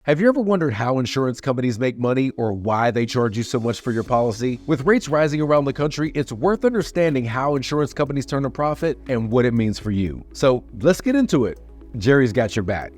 Have you ever wondered how insurance companies make money or why they charge you so much for your policy? With rates rising around the country, it's worth understanding how insurance companies turn a profit and what it means for you. So let's get into it. Jerry's got your back.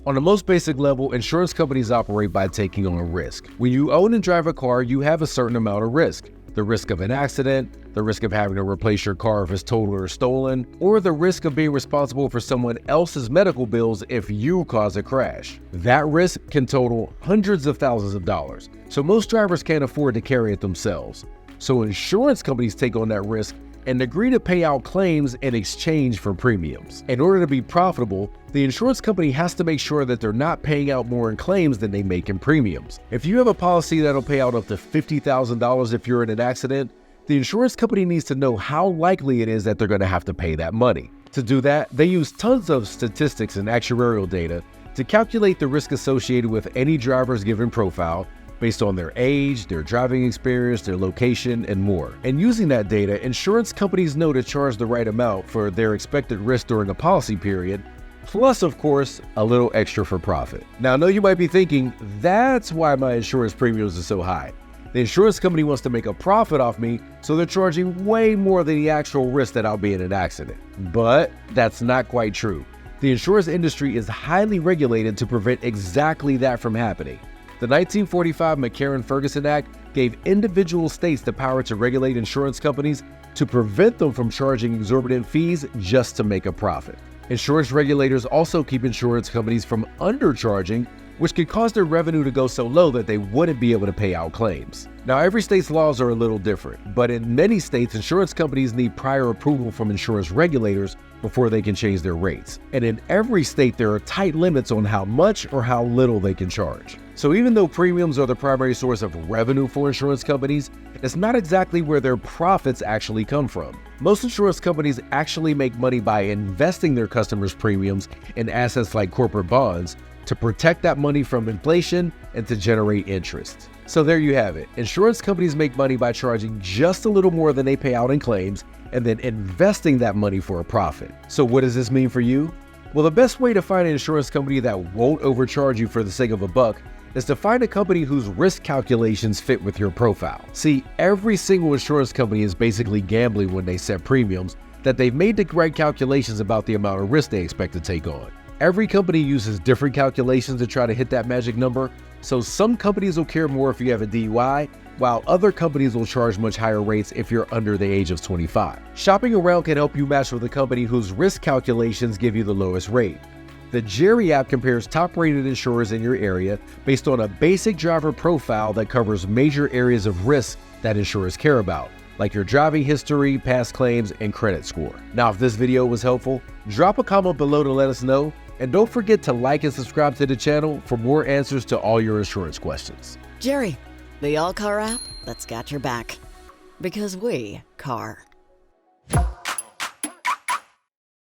On the most basic level, insurance companies operate by taking on a risk. When you own and drive a car, you have a certain amount of risk. The risk of an accident, the risk of having to replace your car if it's totaled or stolen, or the risk of being responsible for someone else's medical bills if you cause a crash. That risk can total hundreds of thousands of dollars, so most drivers can't afford to carry it themselves. So insurance companies take on that risk and agree to pay out claims in exchange for premiums. In order to be profitable, the insurance company has to make sure that they're not paying out more in claims than they make in premiums. If you have a policy that'll pay out up to $50,000 if you're in an accident, the insurance company needs to know how likely it is that they're going to have to pay that money. To do that, they use tons of statistics and actuarial data to calculate the risk associated with any driver's given profile, based on their age, their driving experience, their location, and more. And using that data, insurance companies know to charge the right amount for their expected risk during the policy period, plus, of course, a little extra for profit. Now, I know you might be thinking, that's why my insurance premiums are so high. The insurance company wants to make a profit off me, so they're charging way more than the actual risk that I'll be in an accident. But that's not quite true. The insurance industry is highly regulated to prevent exactly that from happening. The 1945 McCarran-Ferguson Act gave individual states the power to regulate insurance companies to prevent them from charging exorbitant fees just to make a profit. Insurance regulators also keep insurance companies from undercharging, which could cause their revenue to go so low that they wouldn't be able to pay out claims. Now, every state's laws are a little different, but in many states, insurance companies need prior approval from insurance regulators before they can change their rates. And in every state, there are tight limits on how much or how little they can charge. So even though premiums are the primary source of revenue for insurance companies, it's not exactly where their profits actually come from. Most insurance companies actually make money by investing their customers' premiums in assets like corporate bonds to protect that money from inflation and to generate interest. So there you have it. Insurance companies make money by charging just a little more than they pay out in claims and then investing that money for a profit. So what does this mean for you? Well, the best way to find an insurance company that won't overcharge you for the sake of a buck is to find a company whose risk calculations fit with your profile. See, every single insurance company is basically gambling when they set premiums that they've made the right calculations about the amount of risk they expect to take on. Every company uses different calculations to try to hit that magic number, so some companies will care more if you have a DUI, while other companies will charge much higher rates if you're under the age of 25. Shopping around can help you match with a company whose risk calculations give you the lowest rate. The Jerry app compares top-rated insurers in your area based on a basic driver profile that covers major areas of risk that insurers care about, like your driving history, past claims, and credit score. Now, if this video was helpful, drop a comment below to let us know, and don't forget to like and subscribe to the channel for more answers to all your insurance questions. Jerry, the All Car app that's got your back. Because we car.